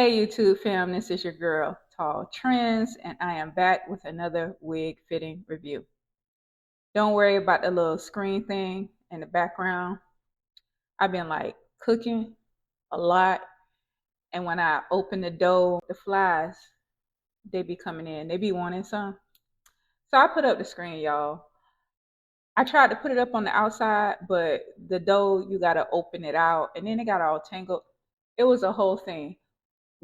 Hey YouTube fam, this is your girl Tall Trends, and I am back with another wig fitting review. Don't worry about the little screen thing in the background. I've been like cooking a lot, and when I open the door, the flies, they be coming in. They be wanting some. So I put up the screen, y'all. I tried to put it up on the outside, but the dough, you gotta open it out, and then it got all tangled. It was a whole thing.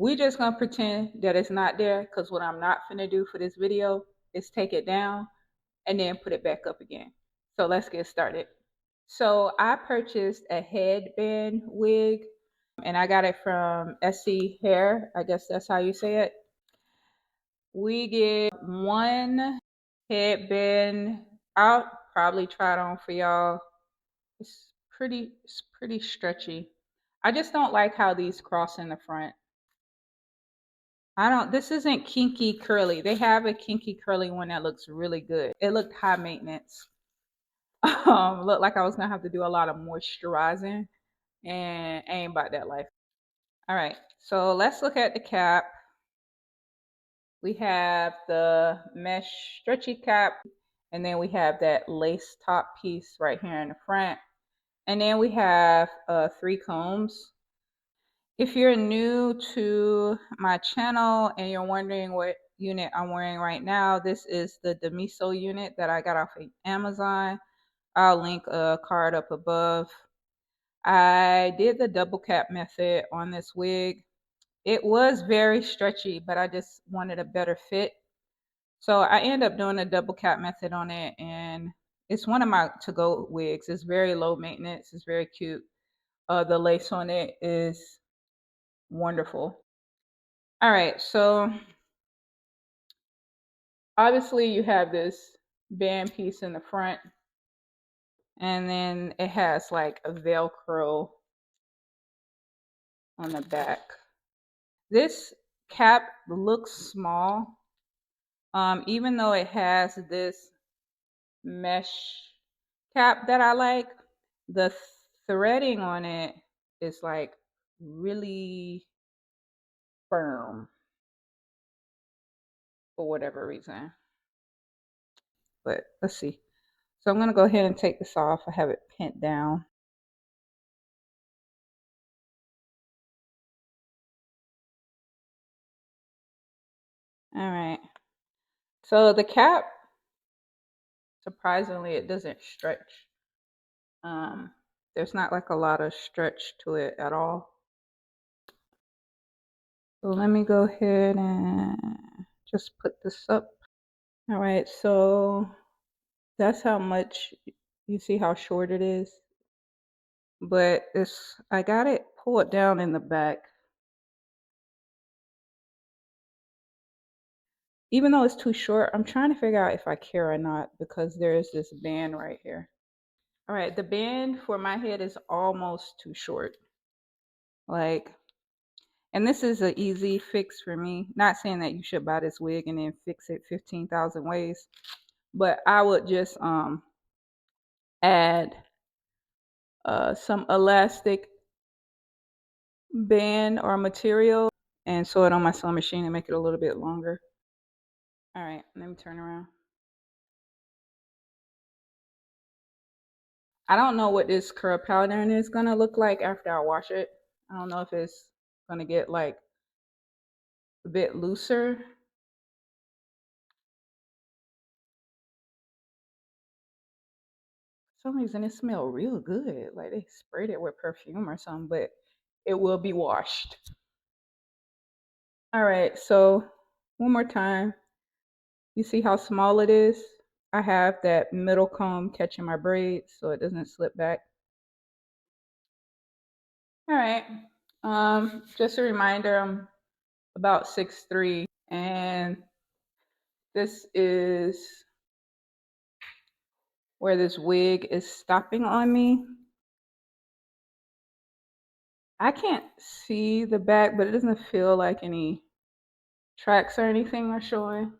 We just gonna pretend that it's not there, because what I'm not finna do for this video is take it down and then put it back up again. So let's get started. So I purchased a headband wig, and I got it from ISSE Hair. I guess that's how you say it. We get one headband. I'll probably try it on for y'all. It's pretty stretchy. I just don't like how these cross in the front. This isn't kinky curly. They have a kinky curly one that looks really good. It looked high maintenance. Looked like I was gonna have to do a lot of moisturizing, and ain't about that life. All right, so let's look at the cap. We have the mesh stretchy cap, and then we have that lace top piece right here in the front. And then we have 3 combs. If you're new to my channel and you're wondering what unit I'm wearing right now, this is the Demiso unit that I got off of Amazon. I'll link a card up above. I did the double cap method on this wig. It was very stretchy, but I just wanted a better fit. So I ended up doing a double cap method on it, and it's one of my to-go wigs. It's very low maintenance. It's very cute. The lace on it is wonderful. All right, so obviously you have this band piece in the front, and then it has like a Velcro on the back. This cap looks small, even though it has this mesh cap that I like. The threading on it is like really firm for whatever reason. But let's see. So I'm gonna go ahead and take this off. I have it pinned down. All right. So the cap, surprisingly, it doesn't stretch. There's not like a lot of stretch to it at all. So let me go ahead and just put this up. All right, so that's how much, you see how short it is? But I got it pulled down in the back. Even though it's too short, I'm trying to figure out if I care or not, because there's this band right here. All right, the band for my head is almost too short. Like, and this is an easy fix for me. Not saying that you should buy this wig and then fix it 15,000 ways, but I would just add some elastic band or material and sew it on my sewing machine and make it a little bit longer. All right, let me turn around. I don't know what this curl pattern is gonna look like after I wash it. I don't know if it's gonna get like a bit looser. For some reason it smells real good. Like they sprayed it with perfume or something, but it will be washed. All right, so one more time. You see how small it is? I have that middle comb catching my braids so it doesn't slip back. All right. Just a reminder, I'm about 6'3", and this is where this wig is stopping on me. I can't see the back, but it doesn't feel like any tracks or anything are showing.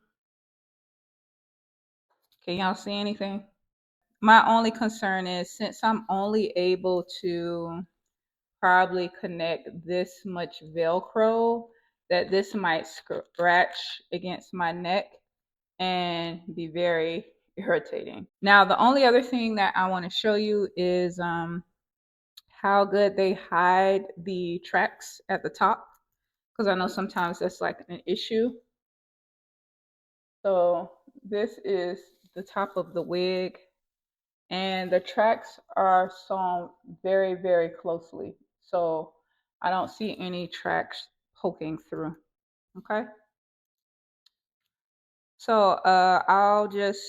Can y'all see anything? My only concern is, since I'm only able to probably connect this much Velcro, that this might scratch against my neck and be very irritating. Now, the only other thing that I want to show you is how good they hide the tracks at the top, because I know sometimes that's like an issue. So this is the top of the wig, and the tracks are sewn very, very closely. So I don't see any tracks poking through. Okay. So I'll just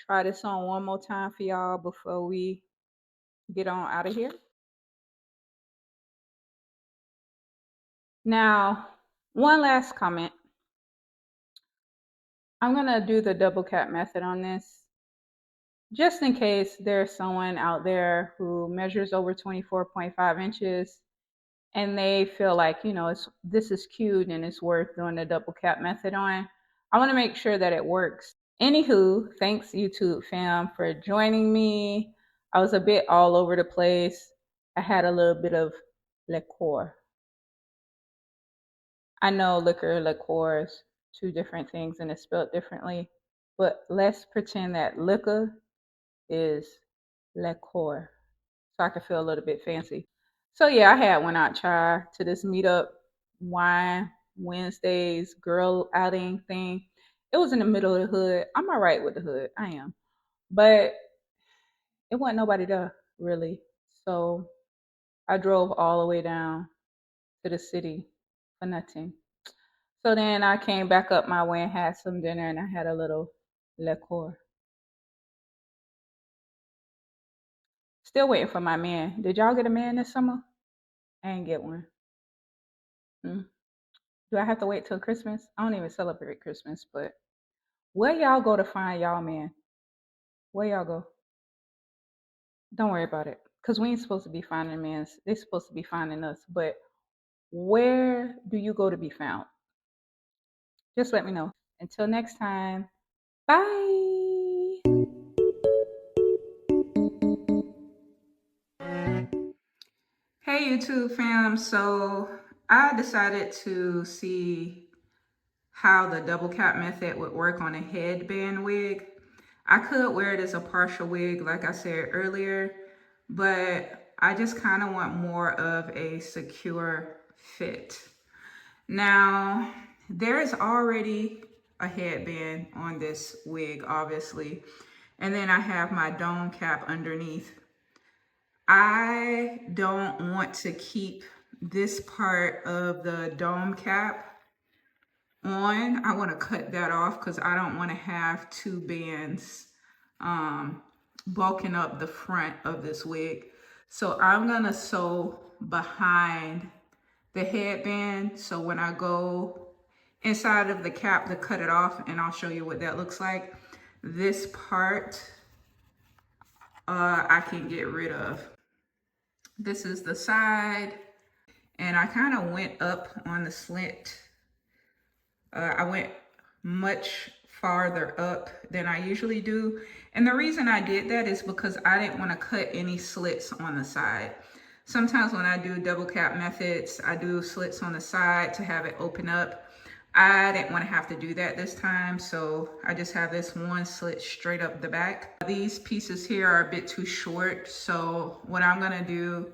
try this on one more time for y'all before we get on out of here. Now, one last comment. I'm gonna do the double cap method on this, just in case there's someone out there who measures over 24.5 inches and they feel like, you know, this is cute and it's worth doing the double cap method on. I want to make sure that it works. Anywho, thanks YouTube fam for joining me. I was a bit all over the place. I had a little bit of liqueur. I know liqueur is two different things and it's spelled differently, but let's pretend that liquor is liqueur, so I could feel a little bit fancy. So yeah, I had went out to this meetup wine Wednesdays girl outing thing. It was in the middle of the hood. I'm all right with the hood. I am. But it wasn't nobody there really. So I drove all the way down to the city for nothing. So then I came back up my way and had some dinner and I had a little liqueur. Still waiting for my man. Did y'all get a man this summer? I ain't get one. Hmm. Do I have to wait till Christmas? I don't even celebrate Christmas, but where y'all go to find y'all man? Where y'all go? Don't worry about it. Because we ain't supposed to be finding men. They're supposed to be finding us. But where do you go to be found? Just let me know. Until next time, bye. Hey YouTube fam. So I decided to see how the double cap method would work on a headband wig. I could wear it as a partial wig, like I said earlier, but I just kind of want more of a secure fit. Now, there's already a headband on this wig, obviously, and then I have my dome cap underneath. I don't want to keep this part of the dome cap on. I want to cut that off because I don't want to have two bands bulking up the front of this wig. So I'm going to sew behind the headband. So when I go inside of the cap to cut it off, and I'll show you what that looks like, this part I can get rid of. This is the side, and I kind of went up on the slit. I went much farther up than I usually do. And the reason I did that is because I didn't want to cut any slits on the side. Sometimes when I do double cap methods, I do slits on the side to have it open up. I didn't want to have to do that this time, so I just have this one slit straight up the back. These pieces here are a bit too short, so what I'm gonna do,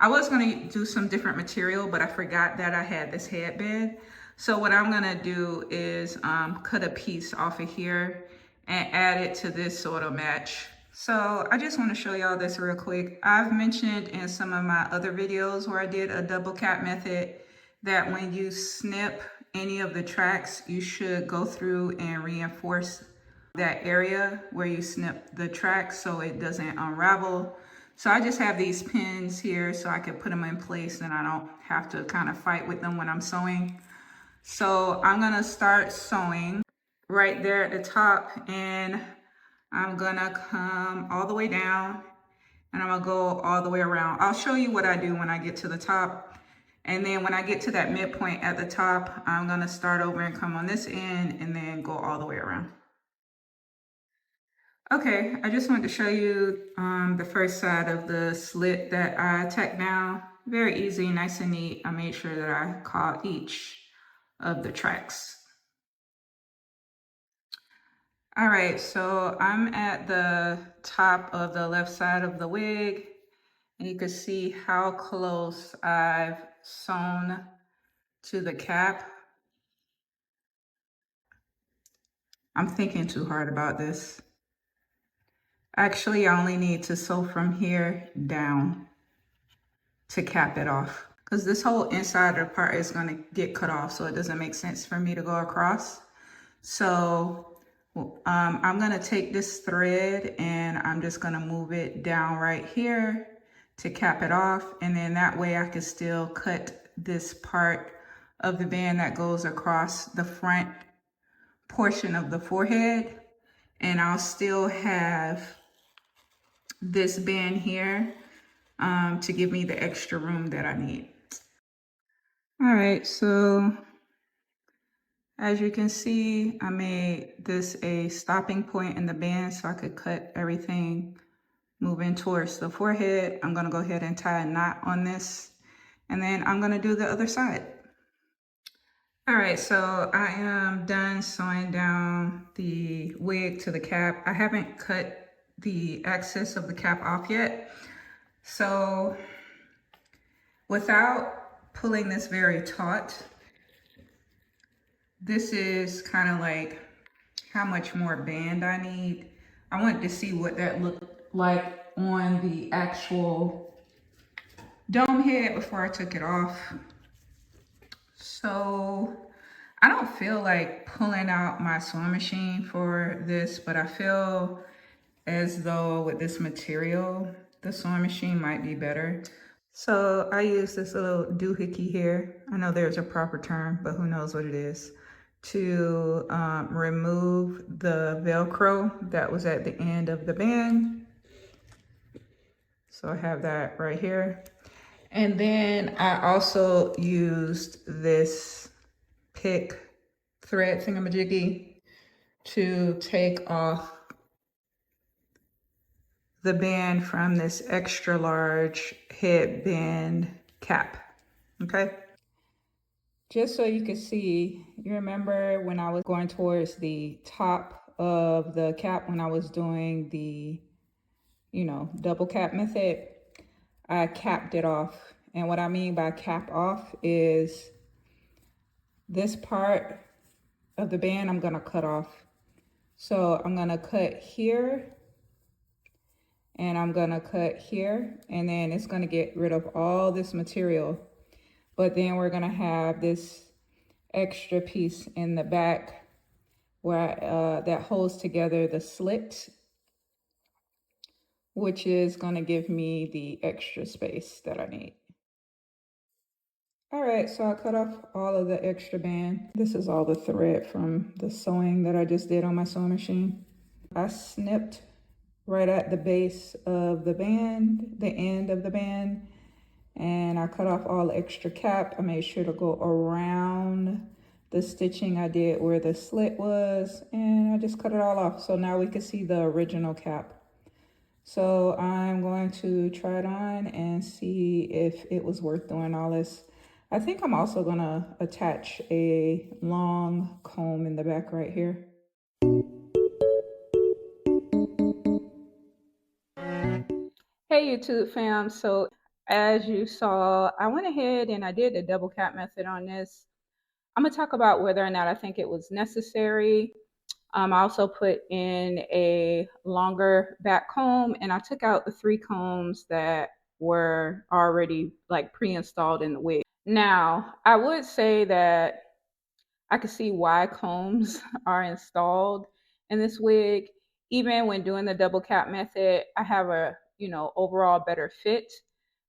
I was gonna do some different material, but I forgot that I had this headband. So what I'm gonna do is cut a piece off of here and add it to this so it'll match. So I just want to show y'all this real quick. I've mentioned in some of my other videos where I did a double cap method that when you snip any of the tracks, you should go through and reinforce that area where you snip the tracks so it doesn't unravel. So I just have these pins here so I can put them in place and I don't have to kind of fight with them when I'm sewing. So I'm gonna start sewing right there at the top, and I'm gonna come all the way down and I'm gonna go all the way around. I'll show you what I do when I get to the top. And then when I get to that midpoint at the top, I'm gonna start over and come on this end and then go all the way around. Okay, I just wanted to show you the first side of the slit that I tacked down. Very easy, nice and neat. I made sure that I caught each of the tracks. All right, so I'm at the top of the left side of the wig, and you can see how close I've sewn to the cap. I'm thinking too hard about this. Actually, I only need to sew from here down to cap it off, because this whole inside of the part is going to get cut off, so it doesn't make sense for me to go across. So I'm going to take this thread and I'm just going to move it down right here to cap it off, and then that way I can still cut this part of the band that goes across the front portion of the forehead, and I'll still have this band here to give me the extra room that I need. All right, so as you can see, I made this a stopping point in the band so I could cut everything moving towards the forehead. I'm gonna go ahead and tie a knot on this, and then I'm gonna do the other side. All right, so I am done sewing down the wig to the cap. I haven't cut the excess of the cap off yet. So without pulling this very taut, this is kind of like how much more band I need. I wanted to see what that looked like on the actual dome head before I took it off. So I don't feel like pulling out my sewing machine for this, but I feel as though with this material, the sewing machine might be better. So I use this little doohickey here. I know there's a proper term, but who knows what it is, to remove the Velcro that was at the end of the band. So I have that right here. And then I also used this pick thread thingamajiggy to take off the band from this extra large headband cap, okay? Just so you can see, you remember when I was going towards the top of the cap when I was doing the, double cap method, I capped it off. And what I mean by cap off is this part of the band I'm gonna cut off. So I'm gonna cut here and I'm gonna cut here, and then it's gonna get rid of all this material. But then we're gonna have this extra piece in the back where that holds together the slit, which is gonna give me the extra space that I need. All right, so I cut off all of the extra band. This is all the thread from the sewing that I just did on my sewing machine. I snipped right at the base of the band, the end of the band, and I cut off all the extra cap. I made sure to go around the stitching I did where the slit was, and I just cut it all off. So now we can see the original cap. So I'm going to try it on and see if it was worth doing all this. I think I'm also gonna attach a long comb in the back right here. Hey YouTube fam, so as you saw, I went ahead and I did the double cap method on this. I'm gonna talk about whether or not I think it was necessary. I also put in a longer back comb, and I took out the 3 combs that were already like pre-installed in the wig. Now, I would say that I could see why combs are installed in this wig. Even when doing the double cap method, I have a, overall better fit,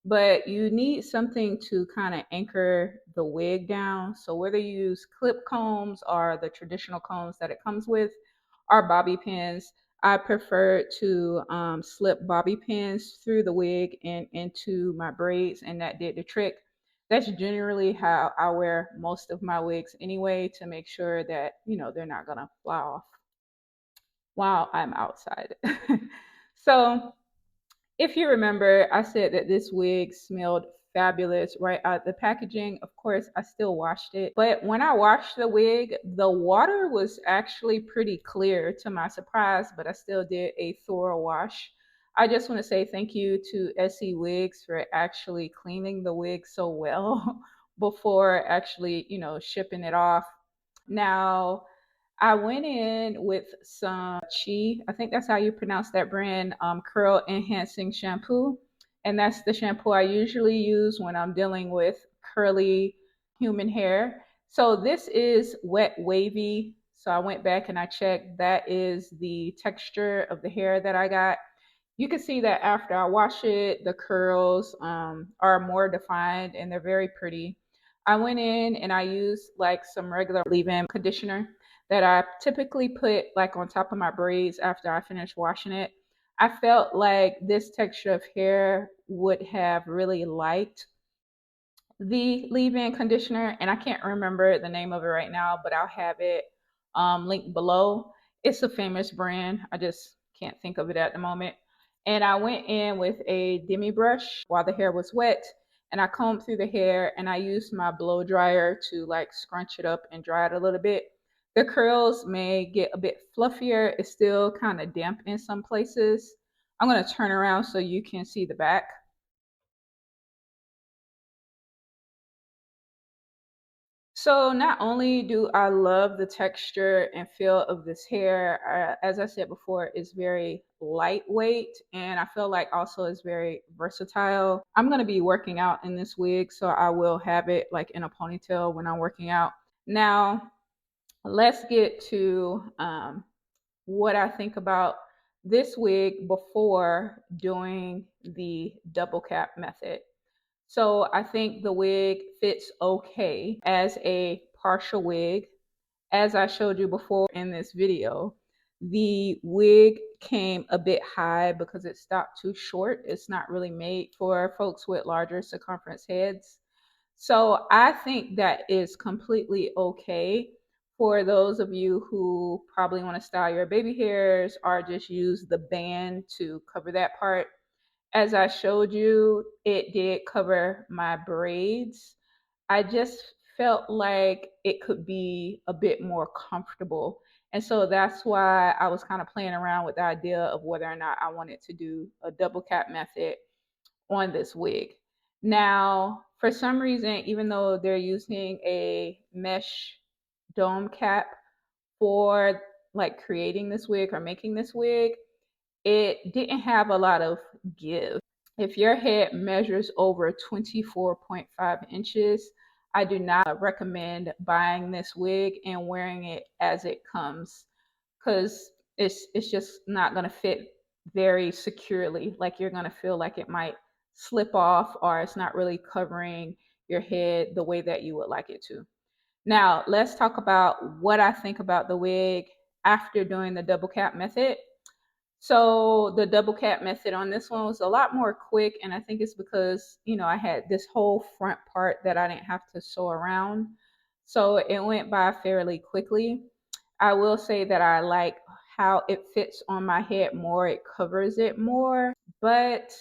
but you need something to kind of anchor the wig down. So whether you use clip combs or the traditional combs that it comes with, or bobby pins, I prefer to slip bobby pins through the wig and into my braids, and that did the trick. That's generally how I wear most of my wigs anyway, to make sure that, they're not gonna fly off while I'm outside. So if you remember, I said that this wig smelled fabulous right out the packaging. Of course, I still washed it, but when I washed the wig, the water was actually pretty clear to my surprise, but I still did a thorough wash. I just want to say thank you to ISSE Wigs for actually cleaning the wig so well before actually, shipping it off. Now, I went in with some I think that's how you pronounce that brand, curl enhancing shampoo. And that's the shampoo I usually use when I'm dealing with curly human hair. So this is wet wavy. So I went back and I checked. That is the texture of the hair that I got. You can see that after I wash it, the curls are more defined and they're very pretty. I went in and I used like some regular leave-in conditioner that I typically put like on top of my braids after I finish washing it. I felt like this texture of hair would have really liked the leave-in conditioner, and I can't remember the name of it right now, but I'll have it linked below. It's a famous brand. I just can't think of it at the moment. And I went in with a demi brush while the hair was wet, and I combed through the hair, and I used my blow dryer to like scrunch it up and dry it a little bit. The curls may get a bit fluffier. It's still kind of damp in some places. I'm going to turn around so you can see the back. So not only do I love the texture and feel of this hair, as I said before, it's very lightweight and I feel like also it's very versatile. I'm going to be working out in this wig, so I will have it like in a ponytail when I'm working out. Now, let's get to what I think about this wig before doing the double cap method. So I think the wig fits okay as a partial wig. As I showed you before in this video, the wig came a bit high because it stopped too short. It's not really made for folks with larger circumference heads. So I think that is completely okay for those of you who probably want to style your baby hairs or just use the band to cover that part. As I showed you, it did cover my braids. I just felt like it could be a bit more comfortable. And so that's why I was kind of playing around with the idea of whether or not I wanted to do a double cap method on this wig. Now, for some reason, even though they're using a mesh dome cap for like creating this wig or making this wig, it didn't have a lot of give. If your head measures over 24.5 inches, I do not recommend buying this wig and wearing it as it comes because it's just not going to fit very securely. Like you're going to feel like it might slip off or it's not really covering your head the way that you would like it to. Now, let's talk about what I think about the wig after doing the double cap method. So the double cap method on this one was a lot more quick, and I think it's because, I had this whole front part that I didn't have to sew around. So it went by fairly quickly. I will say that I like how it fits on my head more, it covers it more, but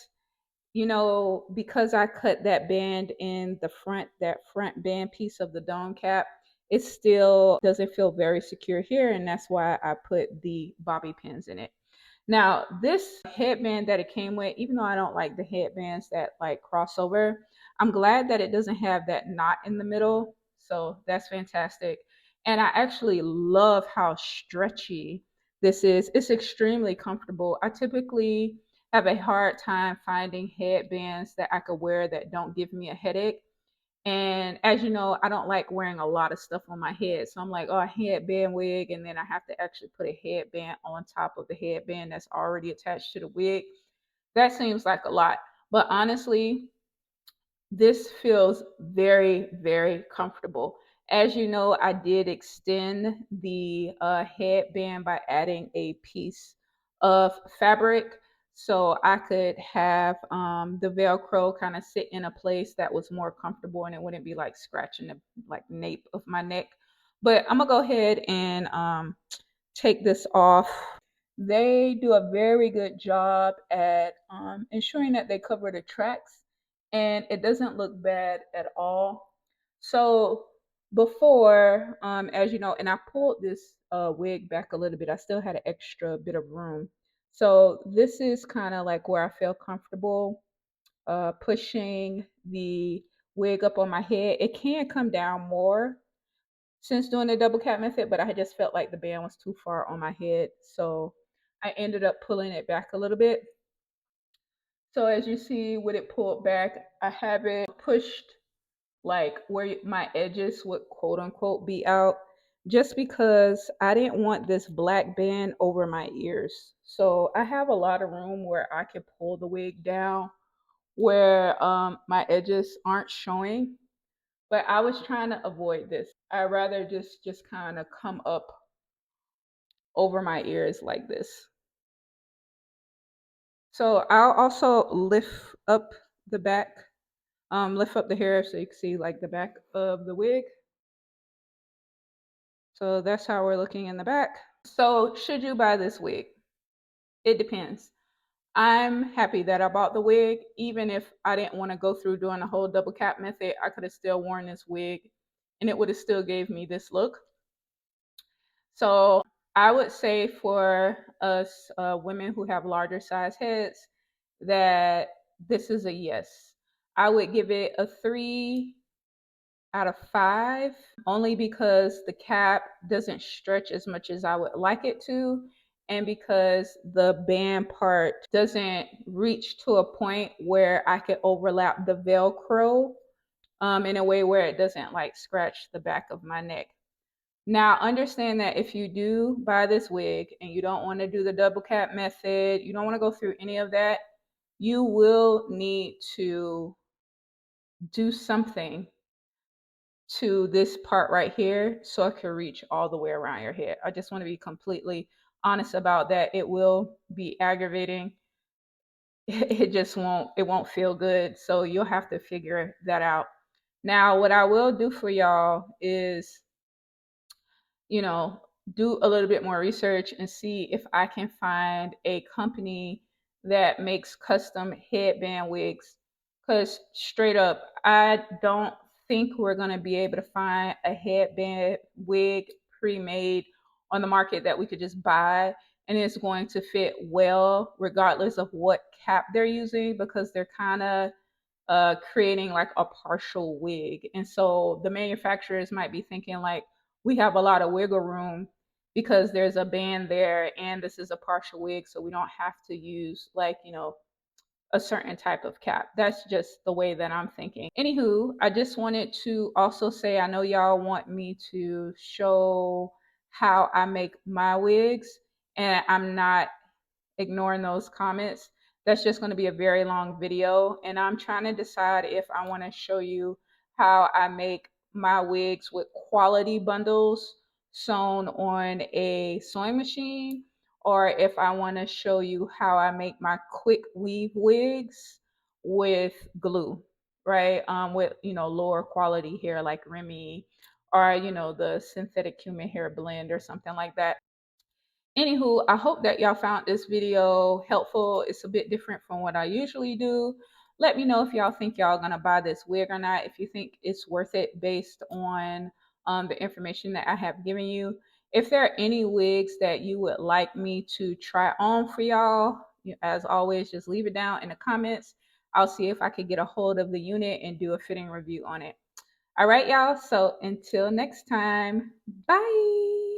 because I cut that band in the front, that front band piece of the dome cap, it still doesn't feel very secure here, and that's why I put the bobby pins in it. Now, this headband that it came with, even though I don't like the headbands that like crossover, I'm glad that it doesn't have that knot in the middle. So that's fantastic. And I actually love how stretchy this is. It's extremely comfortable. I typically have a hard time finding headbands that I could wear that don't give me a headache. And as you know, I don't like wearing a lot of stuff on my head. So I'm like, oh, a headband wig. And then I have to actually put a headband on top of the headband that's already attached to the wig. That seems like a lot. But honestly, this feels very, very comfortable. As you know, I did extend the headband by adding a piece of fabric so I could have the Velcro kind of sit in a place that was more comfortable and it wouldn't be like scratching the like nape of my neck. But I'm gonna go ahead and take this off. They do a very good job at ensuring that they cover the tracks and it doesn't look bad at all. So before, as you know, and I pulled this wig back a little bit, I still had an extra bit of room. So this is kind of like where I feel comfortable pushing the wig up on my head. It can come down more since doing the double cap method, but I just felt like the band was too far on my head. So I ended up pulling it back a little bit. So as you see with it pulled back, I have it pushed like where my edges would quote unquote be out, just because I didn't want this black band over my ears. So I have a lot of room where I can pull the wig down where my edges aren't showing. But I was trying to avoid this. I rather just kind of come up over my ears like this. So I'll also lift up the back, lift up the hair so you can see like the back of the wig. So that's how we're looking in the back. So should you buy this wig? It depends. I'm happy that I bought the wig. Even if I didn't want to go through doing the whole double cap method, I could have still worn this wig and it would have still gave me this look. So I would say for us women who have larger size heads that this is a yes. I would give it a 3 out of 5, only because the cap doesn't stretch as much as I would like it to, and because the band part doesn't reach to a point where I could overlap the Velcro in a way where it doesn't like scratch the back of my neck. Now, understand that if you do buy this wig and you don't want to do the double cap method, you don't want to go through any of that, you will need to do something to this part right here so it can reach all the way around your head. I just want to be completely honest about that. It will be aggravating. It won't feel good. So you'll have to figure that out. Now, what I will do for y'all is, you know, do a little bit more research and see if I can find a company that makes custom headband wigs. Because straight up, I don't think we're going to be able to find a headband wig pre made on the market that we could just buy and it's going to fit well, regardless of what cap they're using, because they're kind of creating like a partial wig. And so the manufacturers might be thinking like, we have a lot of wiggle room because there's a band there and this is a partial wig, so we don't have to use like, a certain type of cap. That's just the way that I'm thinking. Anywho, I just wanted to also say, I know y'all want me to show how I make my wigs, and I'm not ignoring those comments. That's just going to be a very long video. And I'm trying to decide if I want to show you how I make my wigs with quality bundles sewn on a sewing machine, or if I want to show you how I make my quick weave wigs with glue, right? With, lower quality hair like Remy, or, the synthetic human hair blend or something like that. Anywho, I hope that y'all found this video helpful. It's a bit different from what I usually do. Let me know if y'all think y'all gonna buy this wig or not, if you think it's worth it based on the information that I have given you. If there are any wigs that you would like me to try on for y'all, as always, just leave it down in the comments. I'll see if I could get a hold of the unit and do a fitting review on it. All right, y'all. So until next time, bye.